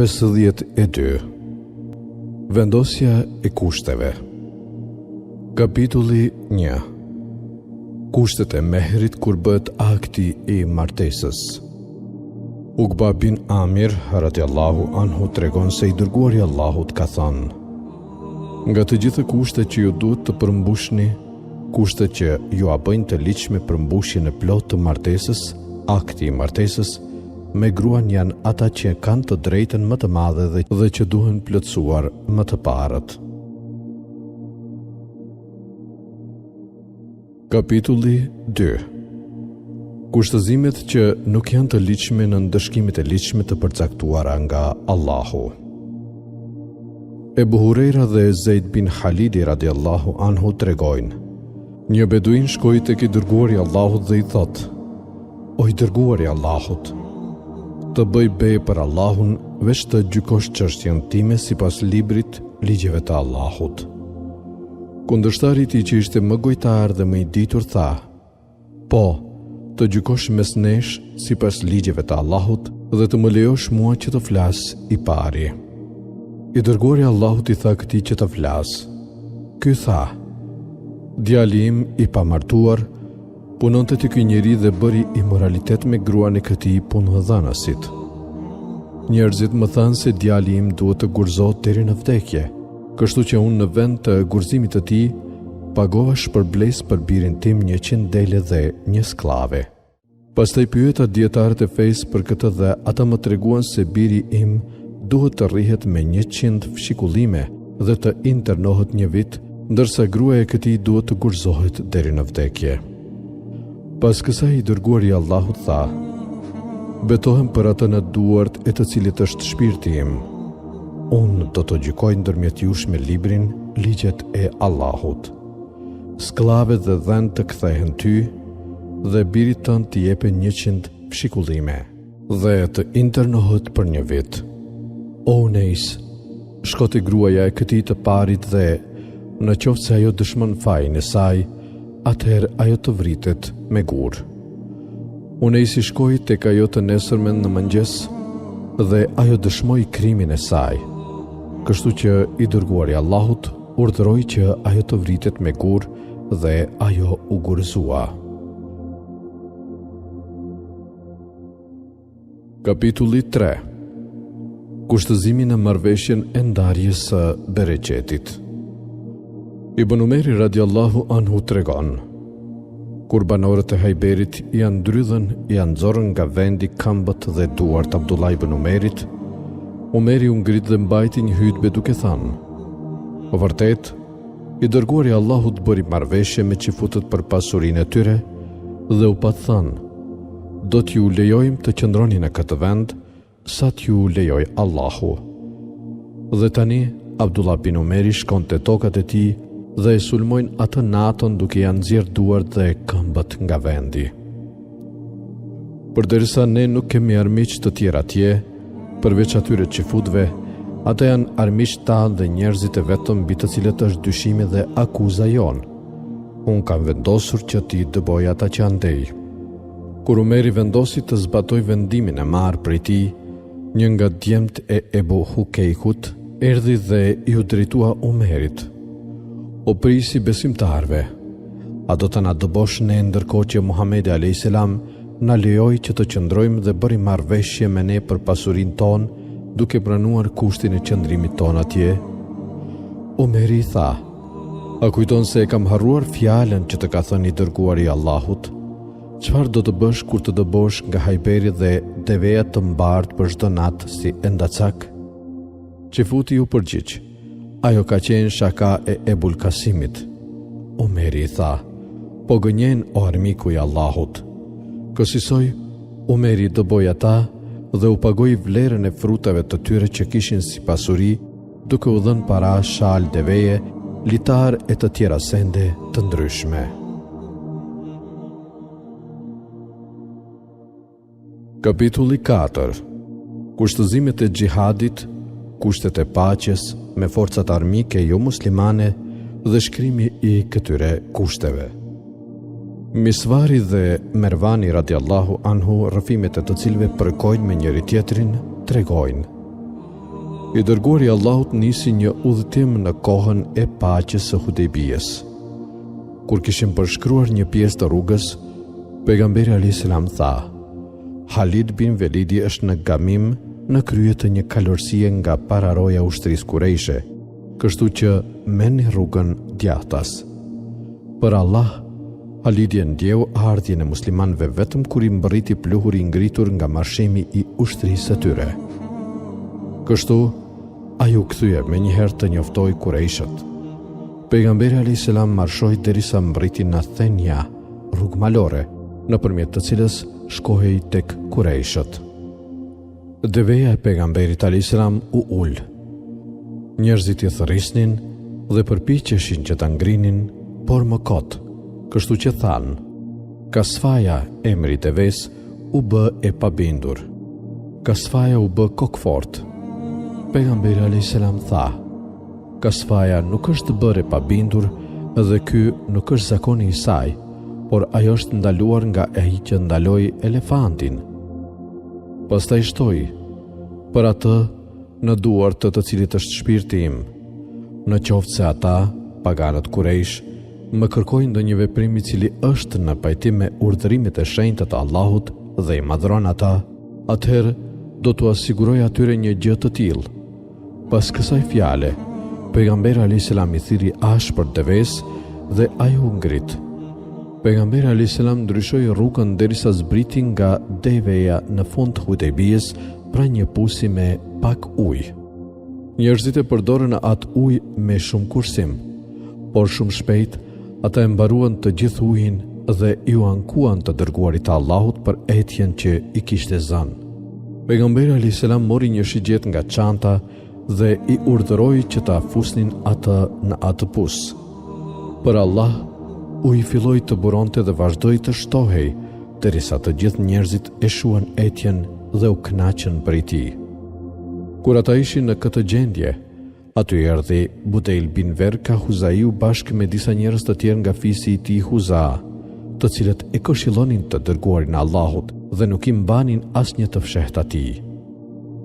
52. Vendosja e kushteve. Kapitulli 1. Kushtet e mehrit kur bëhet akti i martesës. Uqba bin Amir radiallahu anhu tregon se i dërguari Allahut ka thënë: nga të gjitha kushtet që ju duhet të përmbushni, kushtet që ju a bëjnë të ligjshme përmbushjen e plotë të martesës, akti i martesës me gruan janë ata që kanë të drejtën më të madhe dhe që duhen plotësuar më të parët. Kapitulli 2. Kushtëzimet që nuk janë të ligjshme në ndëshkimit e ligjshme të përcaktuara nga Allahu. Ebu Hurejra dhe Zeid bin Khalidi radiallahu anhu tregojnë: një beduin shkoi tek i dërguari Allahut dhe i thotë: o i dërguari Allahut, të bëj bej për Allahun, veç të gjykosh çështjen time sipas librit, ligjeve të Allahut. Kundërshtari i tij që ishte më gojtar dhe më i ditur tha: po, të gjykosh mes nesh sipas ligjeve të Allahut dhe të më lejosh mua që të flas i pari. I dërguari Allahut i tha këtij që të flas. Ky tha: djali im i pamartuar punonte te ky njeri dhe bëri imoralitet me gruan e këtij punëdhënësit. Njerëzit më thanë se djali im duhet të gurzohet deri në vdekje, kështu që unë në vend të gurzimit të tij pagova shpërblesë për birin tim 100 dele dhe 1 skllave. Pastaj pyeta dietarët e fesë për këtë dhe ata më treguan se biri im duhet të rrihet me 100 fshikullime dhe të internohet 1 vit, ndërsa gruaja e këtij duhet të gurzohet deri në vdekje. Pas kësaj i dërguari Allahut tha: betohem për atë në duart e të cilit është shpirti im. Unë do të gjykoj ndërmjet jush me librin, ligjet e Allahut. Skllavet dhe dhënë të kthehen ty dhe birit tënd t'i jepen 100 fshikullime dhe të internohet për 1 vit. O Uneis, shko te gruaja e këtij të parit dhe në qoftë se ajo dëshmon fajin e saj, atëherë ajo të vritet me gur. Unesi shkoi tek ajo të nesërmen në mëngjes dhe ajo dëshmoi krimin e saj, kështu që i dërguari Allahut urdhëroi që ajo të vritet me gur dhe ajo u gurzua. Kapitulli 3. Kushtëzimi në marrëveshjen e ndarjes së bereqetit. Ibn Umeri radiallahu anhu tregon: kur banorët e Hajberit janë ndrydhën, janë nxorën nga vendi këmbët dhe duart Abdullah ibn Umerit, Umeri u ngrit dhe mbajti një hutbë duke thënë: vërtet, i dërguari Allahut bëri marrëveshje me çifutët për pasurinë e tyre dhe u pa thënë: do t'ju lejojmë të qëndroni në këtë vend sa t'ju lejoj Allahu. Dhe tani Abdullah bin Umeri shkon te tokat e tij dhe e sulmojnë atë natën duke janë nxjerrë duart dhe këmbët nga vendi. Përderisa ne nuk kemi armiq të tjerë atje, përveç atyre çifutëve, ata janë armiqtë tanë dhe njerëzit e vetëm mbi të cilët është dyshimi dhe akuza jonë. Unë kam vendosur që t'i dëboj ata që andej. Kur Umeri vendosi të zbatoj vendimin e marrë prej tij, një nga djemt e Ebu Hukejkut erdhi dhe iu drejtua Umerit: o prisi besimtarve, a do të na dëbosh ne ndërkohë që Muhamedi a.s. na lejoi që të qëndrojmë dhe bëri marrëveshje me ne për pasurinë tonë, duke pranuar kushtin e qëndrimit tonë atje? Umeri tha: a kujton se e kam harruar fjalën që të ka thënë i dërguari Allahut? Çfarë do të bësh kur të dëbosh nga Hajberi dhe deveja të mbartë për çdo natë si endacak? Qifuti u përgjigj: ajo ka qenë shaka e Ebul Kasimit. Umeri tha: po gënjen o armiku i Allahut. Kësaj Umeri dëboi ata dhe u pagoi vlerën e frutave të tyre që kishin si pasuri, duke u dhënë para, shal, deveje, litar e të tjera sende të ndryshme. Kapitulli 4. Kushtëzimet e xhihadit, kushtet e paqes me forcat armike jo muslimane dhe shkrimi i këtyre kushteve. Misvari dhe Mervani radiallahu anhu, rrëfimet e të cilëve përkojnë me njëri tjetrin, tregojnë: I dërguari i Allahut nisi një udhëtim në kohën e paqes së Hudejbijes. Kur kishim përshkruar një pjesë të rrugës, pejgamberi alayhis salam tha: Halid bin Velidi është në gamim në krye të një kalorësie nga pararoja ushtrisë Kurejshe, kështu që merrni rrugën djathtas. Për Allah, Halidi e ndjeu ardhjen e muslimanëve vetëm kur i mbërriti pluhuri i ngritur nga marshimi i ushtrisë së tyre. Kështu, ai u kthye menjëherë të njoftoi Kurejshët. Pejgamberi alayhis salam marshoi derisa mbriti në Thenja, rrugë malore, nëpërmjet të cilës shkohej tek Kurejshët. Deveja e pejgamberit alayhis salam u ul. Njerëzit i thërrisnin dhe përpiqeshin që ta ngrinin, por më kot, kështu që thanë: Kasfaja, emri i deves, u bë e pabindur. Kasfaja u bë kokfort. Pejgamberi alayhis salam tha: Kasfaja nuk është bërë e pabindur dhe ky nuk është zakoni i saj, por ajo është ndaluar nga ai që ndaloi elefantin. Pastaj shtoi: Për atë në duar të cilit është shpirti im, në qoftë se ata, paganët Kurejsh, më kërkojnë ndonjë veprim i cili është në pajtim me urdhërimet e shenjta të Allahut dhe i madhron ata, atëherë do t'u asiguroj atyre një gjë të tillë. Pas kësaj fjale, pejgamberi alayhis salam i thiri ashpër deves dhe ai u ngrit. Pejgamberi alayhis salam ndryshoi rrugën derisa zbriti nga deveja në fund të Hudejbijes pra një pusi me pak ujë. Njerëzit e përdorën atë ujë me shumë kursim, por shumë shpejt ata e mbaruan të gjithë ujin dhe iu ankuan të dërguarit të Allahut për etjen që i kishte zënë. Pejgamberi alayhis salam mori një shigjet nga çanta dhe i urdhëroi që ta fusnin atë në atë pus. Për Allah, uji filloi të buronte dhe vazhdoi të shtohej, derisa të gjithë njerëzit e shuan etjen dhe u kënaqën prej tij. Kur ata ishin në këtë gjendje, aty erdhi Budejl bin Verka Huzaiu bashkë me disa njerëz të tjerë nga fisi i tij Huza, të cilët e këshillonin të dërguarin e Allahut dhe nuk i mbanin asnjë të fshehtë atij.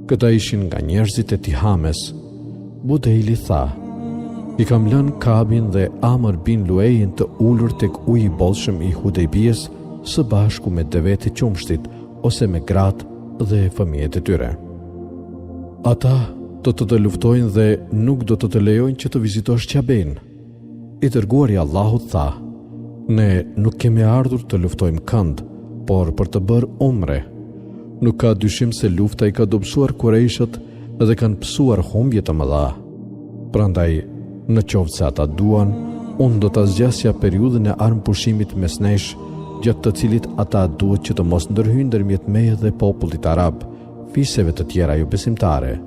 Këta ishin nga njerëzit e Tihames. Budejli tha: I kam lënë Kabin dhe Amr bin Luejin të ulur tek uji i bollshëm i Hudejbijes së bashku me devet e qumshtit ose me gratë dhe fëmijët e tyre. Ata do të luftojnë dhe nuk do të lejojnë që të vizitosh Qaben. I dërguari i Allahut tha: Ne nuk kemi ardhur të luftojmë kënd, por për të bërë umre. Nuk ka dyshim se lufta i ka dobësuar Kurejshët dhe kanë pësuar humbje të mëdha. Prandaj, në qoftë se ata duan, unë do ta zgjasja periudhën e armëpushimit mes nesh, gjatë të cilit ata duhet që të mos ndërhyjnë ndërmjet meje dhe popullit arab, fiseve të tjera jo besimtare.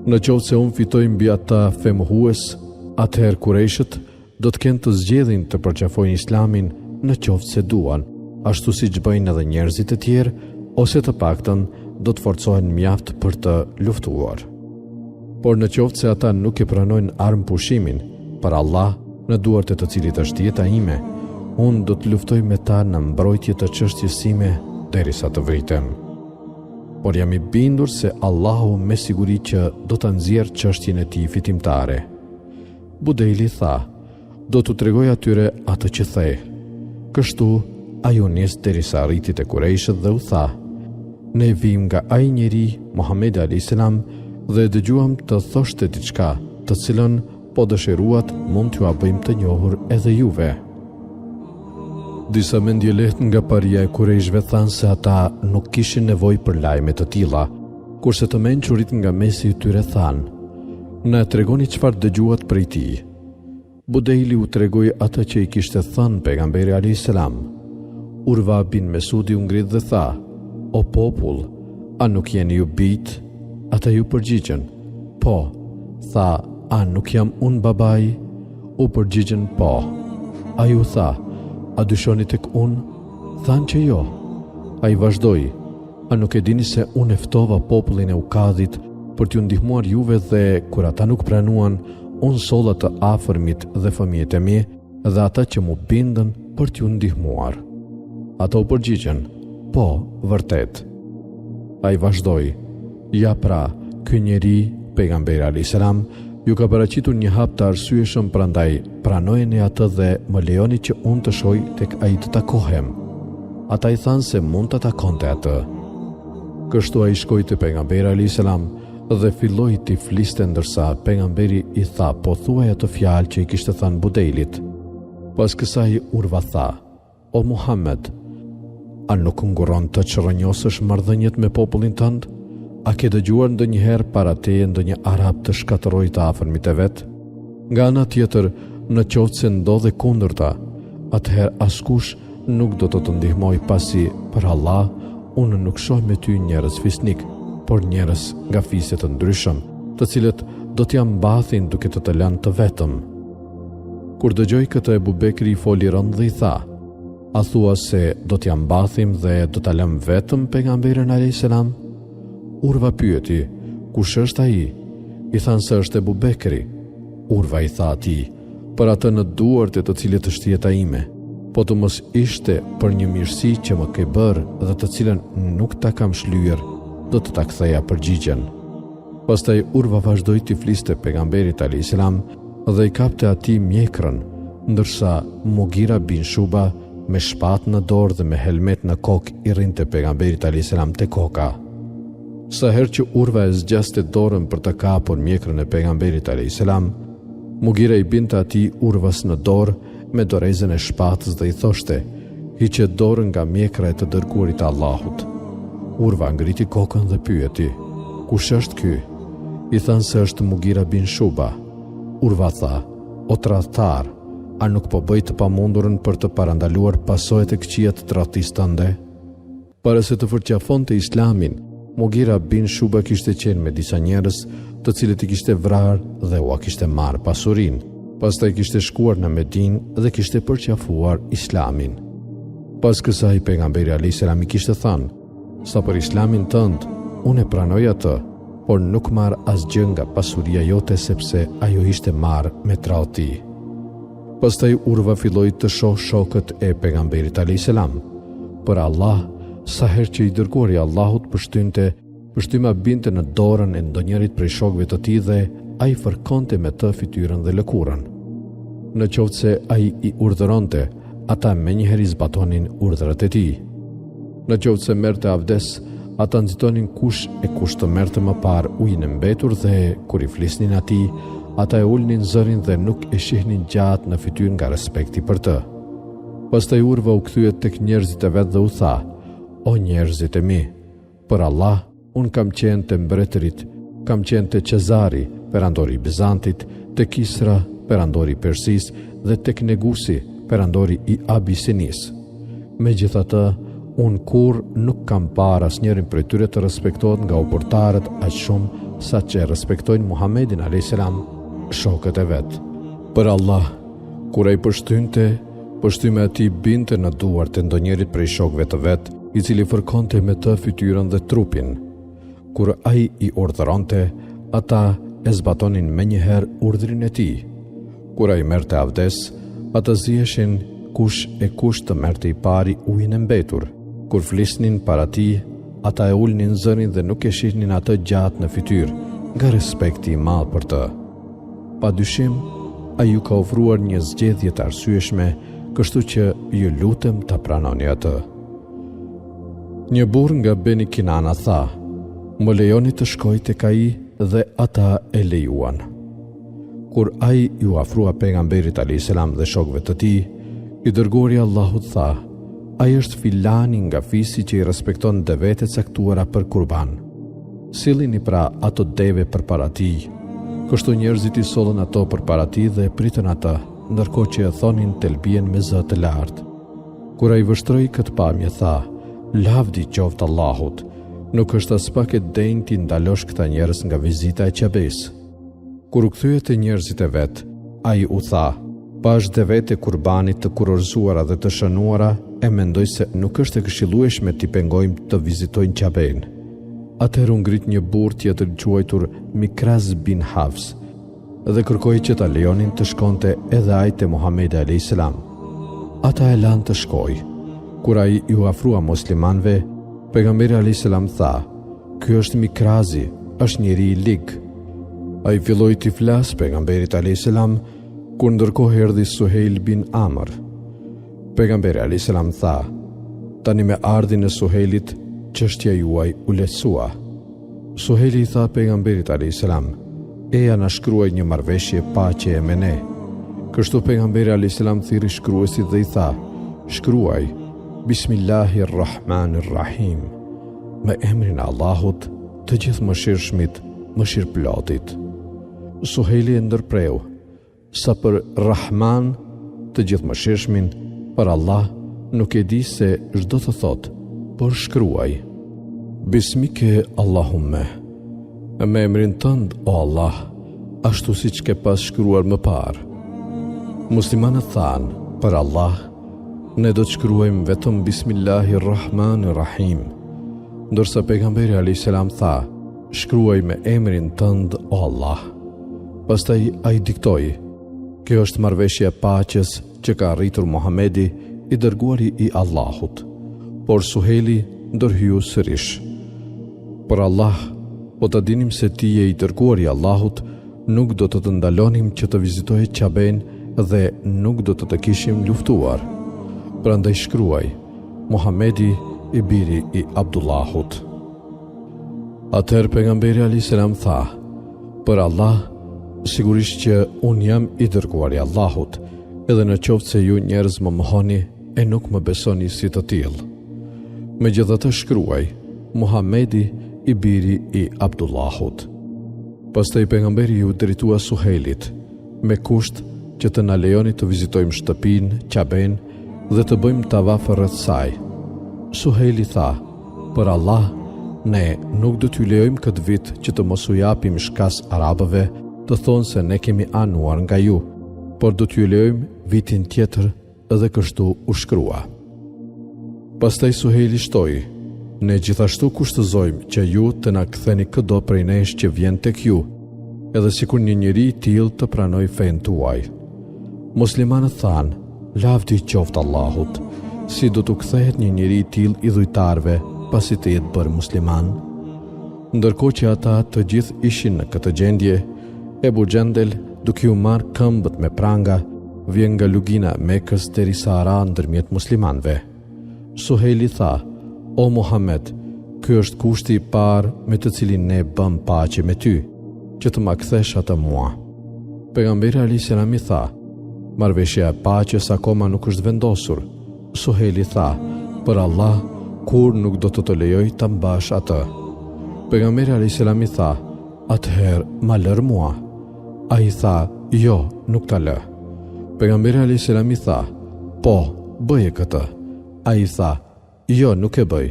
Në qoftë se unë fitoj mbi ata femhues, atëherë Kurejshët do të kenë të zgjedhin të përqafojnë Islamin në qoftë se duan, ashtu siç bëjnë edhe njerëzit e tjerë, ose të paktën do të forcohen mjaft për të luftuar. Por në qoftë se ata nuk e pranojnë armëpushimin, për Allah, në duart e të cilit është jeta ime, unë do të luftoj me ta në mbrojtje të çështjes sime derisa të vritem. Por jam i bindur se Allahu me siguri që do ta nxjerrë çështjen e tij fitimtare. Budejli tha: Do t'u tregoj atyre atë që the. Kështu ai u nis derisa arriti te Kurejshët dhe u tha: Ne vim nga ai njeri, Muhamedi alayhis salam, dhe dëgjuam të thoshte diçka, të cilën po dëshiruat mund t'ju a bëjmë të njohur edhe juve. Disa mendje lehtë nga paria e Kurejshëve thanë se ata nuk kishin nevojë për lajme të tilla, kurse të mençurit nga mesi i tyre thanë: Na tregoni çfarë dëgjuat prej tij. Budejli u tregoi atë që i kishte thënë pejgamberi alayhis salam. Urva bin Mesudi u ngrit dhe tha: O popull, a nuk jeni ju bijt? Ata ju përgjigjen: Po. Tha: A nuk jam unë babai? U përgjigjen: Po. A ju tha: A dyshoni tek unë? Thanë që jo. A i vazhdoi: A nuk e dini se unë e ftova popullin e Ukadhit për t'ju ndihmuar juve dhe kur ata nuk pranuan, unë solla të afërmit dhe fëmijët e mi dhe ata që mu bindën për t'ju ndihmuar. Ata u përgjigjen: Po, vërtet. A i vazhdoi: Ja pra, ky njeri, pejgamberi alayhis salam, ju ka paraqitur një hap të arsyeshëm, prandaj pranojeni atë dhe më lejoni që unë të shoj tek ai të takohem. Ata i thanë se mund të takonte atë. Kështu ai shkoi te pejgamberi alayhis salam dhe filloi t'i fliste, ndërsa pejgamberi i tha: "Po thuaj atë fjalë që i kishte thënë Budejlit." Pas kësaj Urva tha: "O Muhammed, a nuk nguron të çrrënjosësh marrëdhëniet me popullin tënd? A ke dëgjuar ndonjëherë para teje ndonjë arab të shkatërrojë të afërmit e vet? Nga ana tjetër, në qoftë se ndodhe kundërta, atëherë askush nuk do të ndihmoj, pasi për Allah unë nuk shoh me ty njerëz fisnik, por njerëz nga fisje të ndryshëm, të cilët do t'ja mbathin duke të lënë të vetëm." Kur dëgjoi këtë, Ebu Bekri i foli rënd dhe i tha: "A thua se do t'ja mbathim dhe do ta lëm vetëm pejgamberin alayhis salam?" Urva pyeti: "Kush është ai?" I thanë se është Ebu Bekri. Urva i tha atij: "Për atë në duart e të cilit është jeta ime, po të mos ishte për një mirësi që më ke bërë dhe të cilën nuk ta kam shlyer, do të ta ktheja përgjigjen." Pastaj Urva vazhdoi t'i fliste pejgamberit alayhis salam dhe i kapte atij mjekrën, ndërsa Mugira bin Shuba me shpatë në dorë dhe me helmet në kokë i rrinte pejgamberit alayhis salam te koka. Sa herë që Urva e zgjaste dorën për të kapur mjekrën e pejgamberit alayhis salam, Mugira i binte atij Urvas në dorë me dorezën e shpatës dhe i thoshte: "Hiqe dorën nga mjekra e të dërguarit të Allahut." Urva ngriti kokën dhe pyeti: "Kush është ky?" I thanë se është Mugira bin Shuba. Urva tha: "O tradhtar, a nuk po bëj të pamundurën për të parandaluar pasojat e këqija të tradhtisë tënde?" Para se të përqafonte Islamin, Mugira bin Shuba kishte qenë me disa njerëz të cilët i kishte vrarë dhe ua kishte marrë pasurinë. Pastaj kishte shkuar në Medinë dhe kishte përqafuar Islamin. Pas kësaj pejgamberi alayhis salam i kishte thënë: "Sa për Islamin tënd, unë e pranoj atë, por nuk marr asgjë nga pasuria jote, sepse ajo ishte marrë me tradhti." Pastaj Urva filloi të shoh shokët e pejgamberit alayhis salam. Për Allah, sa herë që i dërguari i Allahut pështynte, pështyma binte në dorën e ndonjërit prej shokëve të tij dhe ai fërkonte me të fytyrën dhe lëkurën. Në qoftë se ai i urdhëronte, ata menjëherë i zbatonin urdhrat e tij. Në qoftë se merrte avdes, ata nxitonin kush të merrte më parë ujin e mbetur dhe kur i flisnin atij, ata e ulnin zërin dhe nuk e shihnin gjatë në fytyrë nga respekti për të. Pastaj Urva u kthye tek njerëzit e vet dhe u tha: "O njerëzit e mi, për Allah, unë kam qenë të mbretërit, kam qenë të Cezari, perandori i Bizantit, të Kisra, perandori i Persisë, dhe tek Negusi, perandori i Abisinis. Megjithatë, unë kur nuk kam parë asnjërin prej tyre të respektohet nga uportarët aq shumë sa që respektojnë Muhamedin alayhis salam shokët e vet. Për Allah, kur ai pështynte, pështyma e tij binte në duart e ndonjërit prej shokëve të vet, i cili fërkonte me të fytyrën dhe trupin. Kur ai i urdhëronte, ata e zbatonin menjëherë urdhrin e tij. Kur ai merrte avdes, ata ziheshin kush të merrte i pari ujin e mbetur. Kur flisnin para tij, ata e ulnin zërin dhe nuk e shihnin atë gjatë në fytyrë, nga respekti i madh për të. Padyshim, ai ju ka ofruar një zgjedhje të arsyeshme, kështu që ju lutem ta pranoni atë. Një burr nga Beni Kinana tha: "Më lejoni të shkoj tek ai", dhe ata e lejuan. Kur ai ju afrua pejgamberit alayhis salam dhe shokëve të tij, i dërguari i Allahut tha: "Ai është filani nga fisi që i respekton devet e caktuara për kurban. Sillini pra ato deve përpara tij." Kështu njerëzit i sollën ato përpara tij dhe e pritën atë, ndërkohë që e thonin telbien me zë të lartë. Kur ai vështroi këtë pamje, tha: "Lavdi qoftë Allahut, nuk është as pak e denjë ti ndalosh këta njerëz nga vizita e Qabes." Kur u kthye te njerëzit e vet, ai u tha: "Pash devet e kurbanit të kurorzuara dhe të shënuara, e mendoj se nuk është e këshillueshme t'i pengojmë të vizitojnë Qaben." Atëherë u ngrit një burr tjetër quajtur Mikraz bin Hafs dhe kërkoi që ta lejonin të shkonte edhe ai te Muhamedi alayhis salam. Ata e lanë të shkojë. Kur ai ju afrua muslimanëve, pejgamberi alayhis salam tha: "Ky është Mikrazi, është njeri i lig. Ai filloi t'i flasë pejgamberit alayhis salam kur ndërkohë erdhi Suhejl bin Amr. Pejgamberi alayhis salam tha: "Tani me ardhin e Suhejlit, çështja juaj u lehtësua." Suhejli i tha pejgamberit alayhis salam: "Eja na shkruaj një marrëveshje paqeje me ne." Kështu pejgamberi alayhis salam thirri shkruesit dhe i tha: "Shkruaj Bismillahirrahmanirrahim, me emrin e Allahut, të gjithë mëshirshmit, mëshirëplotit." Suhejli e ndërpreu: "Sa për Rahman, të gjithë mëshirshmin, për Allah nuk e di se ç'do të thot, por shkruaj. Bismike Allahumme, me emrin tënd o Allah, ashtu siç ke pas shkruar më parë." Muslimanët thanë: "Për Allah, ne do të shkruajmë vetëm Bismillahirrahmanirrahim." Ndërsa pejgamberi alayhis salam tha: "Shkruaj me emrin tënd o Allah." Pastaj ai diktoi: "Kjo është marrëveshja e paqes që ka arritur Muhamedi, i dërguari i Allahut." Por Suhejli ndërhyu sërish: "Për Allah, po ta dinim se ti je i dërguari i Allahut, nuk do të ndalonim që të vizitoje Qaben dhe nuk do të kishim luftuar. Prandaj shkruaj: Muhamedi, i biri i Abdullahut." Atëherë pejgamberi alayhis salam tha: "Për Allah, sigurisht që unë jam i dërguari i Allahut, edhe në qoftë se ju njerëz më mohoni e nuk më besoni si të tillë. Megjithatë shkruaj: Muhamedi, i biri i Abdullahut." Pastaj pejgamberi ju drejtua Suhejlit me kusht që të na lejoni të vizitojmë shtëpinë, Qaben dhe të bëjmë tavaf rreth saj. Suhejli tha: "Për Allah, ne nuk do t'ju lejojmë këtë vit që të mos u japim shkas arabëve të thonë se ne kemi anuar nga ju, por do t'ju lejojmë vitin tjetër." Dhe kështu u shkrua. Pastaj Suhejli shtoi: "Ne gjithashtu kushtëzojmë që ju të na ktheni çdo prej nesh që vjen tek ju, edhe sikur një njeri i tillë të pranoj fen tuaj." Muslimanët thanë: "Lavdi qoftë Allahut, si do të kthehet një njeri i tillë i dhujtarve pasi të jetë bërë musliman?" Ndërkohë që ata të gjithë ishin në këtë gjendje, Ebu Gjendel, duke u marrë këmbët me pranga, vjen nga lugina e Mekës derisa ra ndërmjet muslimanëve. Suhejli tha: "O Muhammed, ky është kushti i parë me të cilin ne bëm paqe me ty, që të ma kthesh atë mua." Pejgamberi alayhis salam i tha: "Marrëveshja e paqes akoma nuk është vendosur." Suhejli tha: "Për Allah, kur nuk do të lejoj ta mbash atë." Pejgamberi alayhis salam i tha: "Atëherë ma lër mua." Ai tha: "Jo, nuk ta lë." Pejgamberi alayhis salam i tha: "Po, bëje këtë." Ai tha: "Jo, nuk e bëj."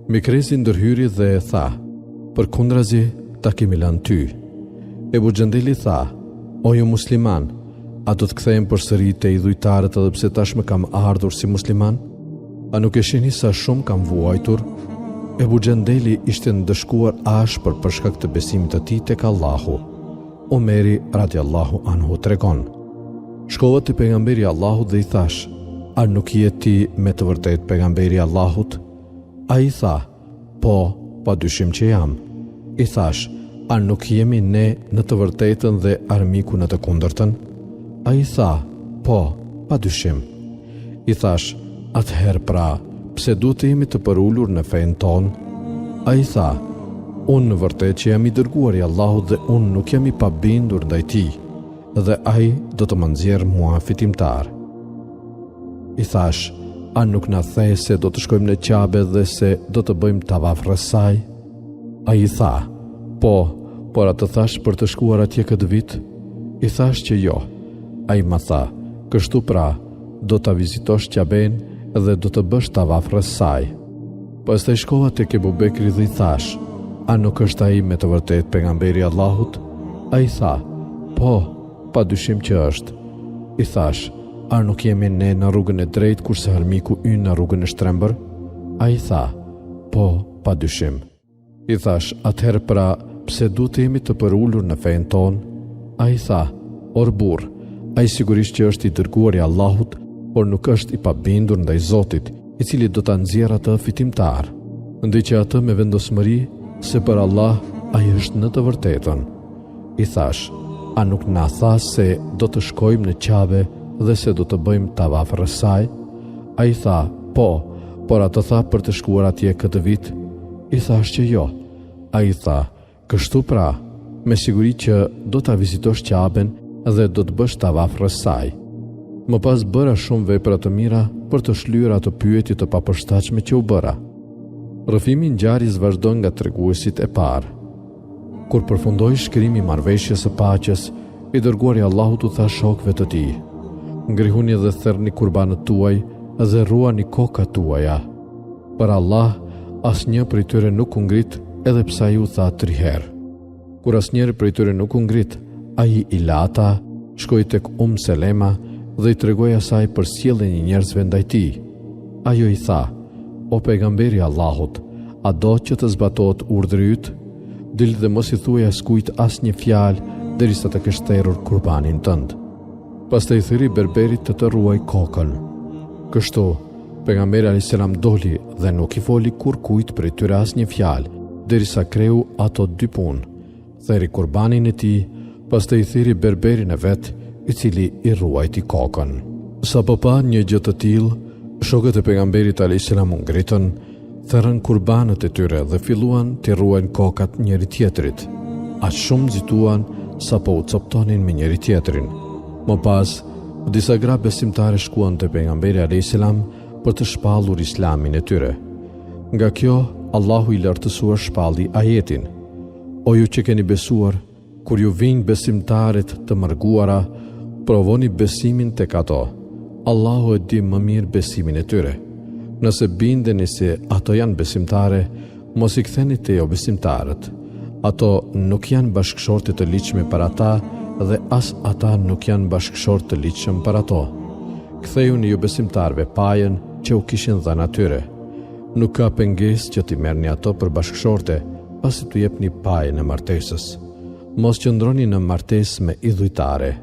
Mikrezi ndërhyri dhe e tha: "Përkundrazi, ta kemi lënë ty." Ebu Gjendeli tha: "O ju musliman, a do të kthehem përsëri te i dhujtarët edhe pse tashmë kam ardhur si musliman? A nuk e shihni sa shumë kam vuajtur?" Ebu Gjendeli ishte ndëshkuar ashpër për shkak të besimit të tij tek Allahu. Omeri radiallahu anhu tregon: "Shkova te pejgamberi i Allahut dhe i thash: A nuk je ti me të vërtet pejgamberi i Allahut?" Ai tha: "Po, padyshim që jam." I thash: "A nuk jemi ne në të vërtetën dhe armiku në të kundërtën?" Ai tha: "Po, padyshim." I thash: "Atëherë pra, pse duhet të jemi të përulur në fenë tonë?" Ai tha: "Unë në vërtet që jam i dërguar i Allahut dhe unë nuk jam i pabindur ndaj tij, dhe ai do të më nxjerrë mua fitimtar." I thash: "A nuk na the se do të shkojmë në Qabe dhe se do të bëjmë tavaf rreth saj?" Ai tha: "Po, por atë thash për të shkuar atje këtë vit?" I thash që jo. Ai ma tha: "Kështu pra, do ta vizitosh Qaben dhe do të bësh tavaf rreth saj." Pastaj shkova tek Ebu Bekri dhe i thash: "A nuk është ai me të vërtet pejgamberi i Allahut?" Ai tha: "Po, padyshim që është." I thash: "A nuk jemi ne në rrugën e drejtë kurse armiku ynë në rrugën e shtrembër?" Ai tha: "Po, padyshim." I thash: "Atëherë pra, pse duhet të jemi të përulur në fenë tonë?" Ai tha: "Or burr, ai sigurisht që është i dërguar i Allahut, por nuk është i pabindur ndaj Zotit, i cili do ta nxjerrë atë fitimtar. Ndaj që atë me vendosmëri se për Allah ai është në të vërtetën. I thash, a nuk na tha se do të shkojmë në Qabe dhe se do të bëjmë tavaf rreth saj? Ai tha, po, por atë tha për të shkuar atje këtë vit? I thash që jo. Ai tha, kështu pra, me siguri që do ta vizitosh Qaben dhe do të bësh tavaf rreth saj. Më pas bëra shumë vepra të mira për të shlyer ato pyetje të papërshtatshme që u bëra. Rrëfimi i ngjarjes vazhdon nga treguesit e parë. Kur përfundoi shkrimi i marrëveshjes së paqes, i dërguari i Allahut u tha shokëve të tij: "Ngrihuni dhe therrni qurbanët tuaj dhe ruani kokat tuaja." Për Allah, asnjë prej tyre nuk u ngrit, edhe pse ai u tha 3 herë. Kur asnjëri prej tyre nuk u ngrit, ai i la ata, shkoi tek Selema dhe i tregoi asaj për sjelljen e njerëzve ndaj tij. Ajo i tha: "O pejgamberi i Allahut, a do që të zbatohet urdhri yt? Dil dhe mos i thuaj askujt asnjë fjalë derisa të kesh therrur qurbanin tënd." Pastaj i thiri berberit të ruaj kokën. Kështu, pejgamberi alayhis salam doli dhe nuk i foli kurkujt prej tyre asnjë fjalë derisa kreu ato 2 punë. Theri qurbanin e tij, pastaj i thiri berberin e vet, i cili i ruajti kokën. Sa po pa një gjë të tillë, shokët e pejgamberit alayhis salam u ngritën, therrën qurbanët e tyre dhe filluan të ruajnë kokat njëri tjetrit. Aq shumë nxituan sa po u coptonin me njëri tjetrin. Më pas, disa gra besimtare shkuan te pejgamberi alayhis salam për të shpallur islamin e tyre. Nga kjo, Allahu i lartësuar shpalli ajetin: "O ju që keni besuar, kur ju vinë besimtarët të mërguara, provoni besimin tek ato. Allahu e di më mirë besimin e tyre. Nëse bindeni se ato janë besimtare, mos i ktheni te jo besimtarët. Ato nuk janë bashkëshorte të ligjshme për ata dhe as ata nuk janë bashkëshortë të ligjshëm për ato. Kthejuni ju besimtarve pajën që u kishin dhënë atyre. Nuk ka pengesë që t'i merrni ato për bashkëshorte, pasi t'u jepni pajën e martesës. Mos qëndroni në martesë me idhujtare.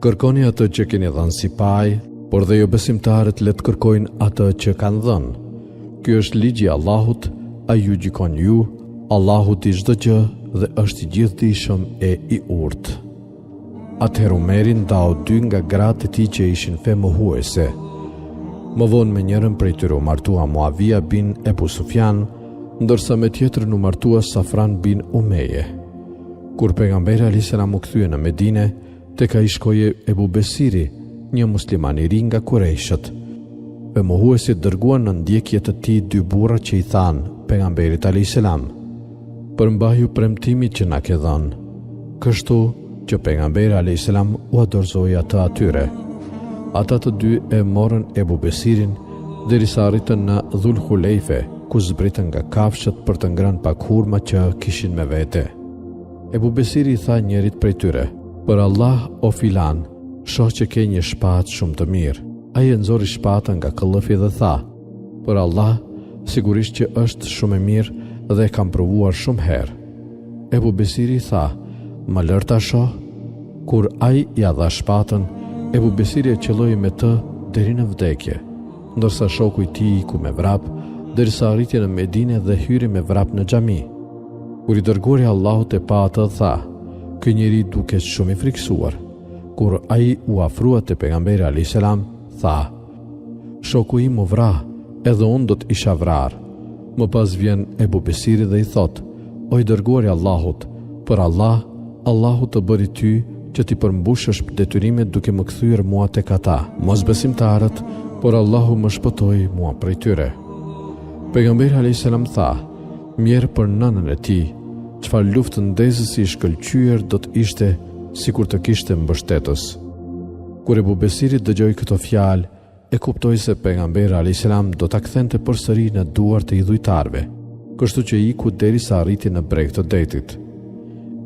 Kërkoni atë që keni dhënë si pajë, por dhe jo besimtarët le të kërkojnë atë që kanë dhënë. Ky është ligji i Allahut, ai ju gjykon ju, Allahu di çdo gjë dhe është i gjithdijshëm e i urtë." Atëherë Umeri ndau 2 nga gratë e tij që ishin fe mohuese. Më vonë me njërën prej tyre u martua Muavia bin Ebu Sufjan, ndërsa me tjetrën u martua Safran bin Umeje. Kur pejgamberi alayhis salam u kthye në Medinë, tek ai shkoje Ebu Besiri, një musliman i ri nga Kurejshët. Fe mohuesit dërguan në ndjekje të tij 2 burra që i thanë pejgamberit alayhis salam: "Përmbaju premtimin që na ke dhënë." Kështu që pejgamberi alayhis salam u dorëzoi atë atyre. Ata të 2 e morën Ebu Besirin derisa arritën në Dhul Hulejfe, ku zbritën nga kafshët për të ngrënë pak hurma që kishin me vete. Ebu Besiri i tha njërit prej tyre: "Për Allah, o filan, shoh që ke një shpatë shumë të mirë." Ai e nxori shpatën nga këllëfi dhe tha: "Për Allah, sigurisht që është shumë e mirë dhe e kam provuar shumë herë." Ebu Besiri tha: "Më lër ta shoh." Kur ai ja dha shpatën, Ebu Besiri e qelloi me të deri në vdekje, ndërsa shoku i tij iku me vrap derisa arriti në Medinë dhe hyri me vrap në xhami. Kur i dërguari i Allahut e pa atë, tha: "Ky njeri duket shumë i friksuar." Kur ai u afrua te pejgamberi alayhis salam, tha: "Shoku im u vra, edhe unë do të isha vrar." Më pas vjen Ebu Besiri dhe i thot: "O i dërguari i Allahut, për Allah, Allahu të bëri ty që ti përmbushësh detyrimet duke më kthyer mua tek ata, mos besimtarët, por Allahu më shpëtoi mua prej tyre." Pejgamberi alayhis salam tha: "Mirë për nënën e tij, çfarë luftë ndezësi i shkëlqyer do të ishte sikur të kishte mbështetës." Kur Ebu Besiri dëgjoi këto fjalë, e kuptoi se pejgamberi alayhis salam do ta kthente përsëri në duart e idhujtarëve, kështu që iku derisa arriti në breg të detit.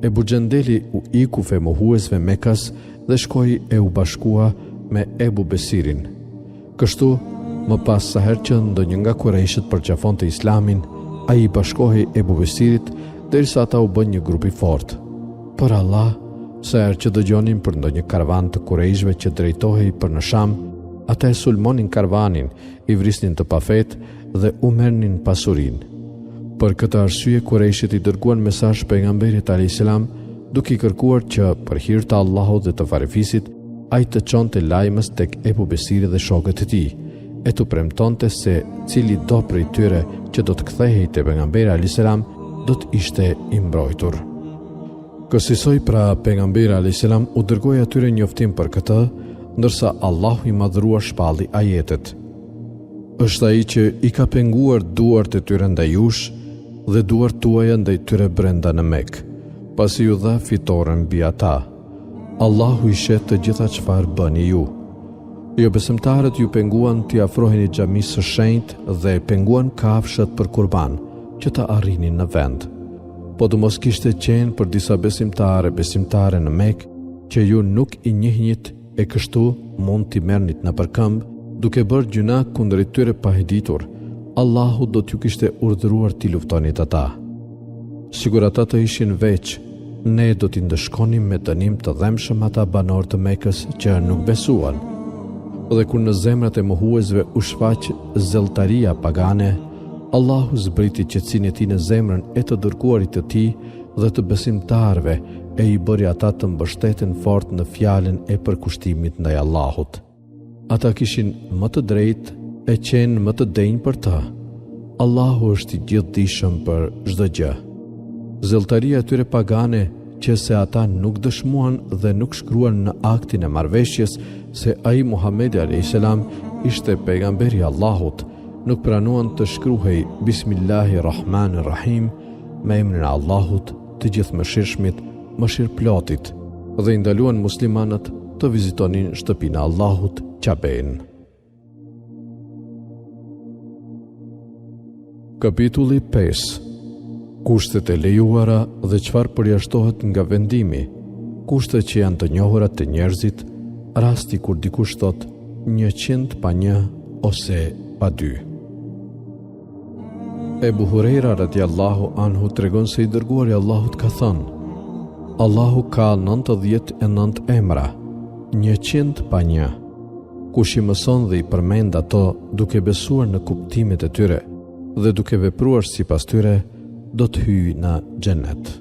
Ebu Gjendeli u iku fe mohuesve Mekas dhe shkoi e u bashkua me Ebu Besirin. Kështu, më pas sa herë që ndonjë nga Kurejshët përqafonte islamin, ai i bashkohej Ebu Besirit derisa ata u bën një grup i fortë. Për Allah, sa herë që dëgjonin për ndonjë karavan të Kurejshëve që drejtohej për në Sham, ata e sulmonin karavanin, i vrisnin të pafet dhe u merrnin pasurinë. Për këtë arsye Kurejshit i dërguan mesazh pejgamberit alayhis salam duke i kërkuar që për hir të Allahut dhe të farifisit ai të çonte lajmës tek Ebu Besiri dhe shokët e tij, e të premtonte se cili do prej tyre që do të kthehej te pejgamberi alayhis salam do të ishte i mbrojtur. Kësaj pra pejgamberi alayhis salam u dërgoi atyre njoftim për këtë, ndërsa Allahu i madhruar shpalli ajetet. Është ai që i ka penguar duart e tyre ndaj jush dhe duart tuaja ndaj tyre brenda në Mekë, pasi ju dha fitoren mbi ata. Allahu i shet të gjitha çfarë bëni ju. Jo besimtarët ju penguan t'i afroheni xhamisë së shenjtë dhe penguan kafshët për kurban, që ta arrinin në vend. Po do mos kishte qenë për disa besimtare në Mekë që ju nuk i njihnit e kështu mund t'i merrnit në përkëmbë duke bërë gjuna kundër tyre pa e ditur, Allahu do t'ju kishte urdhëruar t'i luftonit ata. Sigur ata të ishin veç, ne do t'i ndëshkonim me dënim të dhemshëm ata banor të Mekës që nuk besuan. Dhe kur në zemrat e mohuesve u shfaq zelltaria pagane, Allahu zbriti qetësinë e tij në zemrën e të dërguarit të tij dhe të besimtarëve e i bëri ata të mbështeten fort në fjalën e përkushtimit ndaj Allahut. Ata kishin më të drejtë e qenë më të denjë për të. Allahu është i gjithdijshëm për çdo gjë. Zelltaria e tyre pagane që se ata nuk dëshmuan dhe nuk shkruan në aktin e marrëveshjes se ai Muhamedi alayhis salam ishte pejgamberi i Allahut, nuk pranuan të shkruhej Bismillahirrahmanirrahim me emrin e Allahut, të gjithëmëshirshmit, mëshirëplotit, dhe i ndaluan muslimanët të vizitonin shtëpinë e Allahut, Qaben. Kapitulli 5. Kushtet e lejuara dhe çfarë përjashtohet nga vendimi, kushtet që janë të njohura te njerëzit, rasti kur dikush thot 100 pa 1 ose pa 2. Ebu Hurejra radiallahu anhu tregon se i dërguari Allahut ka thënë: Allahu ka 99 emra, 100 pa 1. Kush i mëson dhe i përmend ato duke besuar në kuptimet e tyre dhe duke vepruar sipas tyre, do të hyjë në xhenet.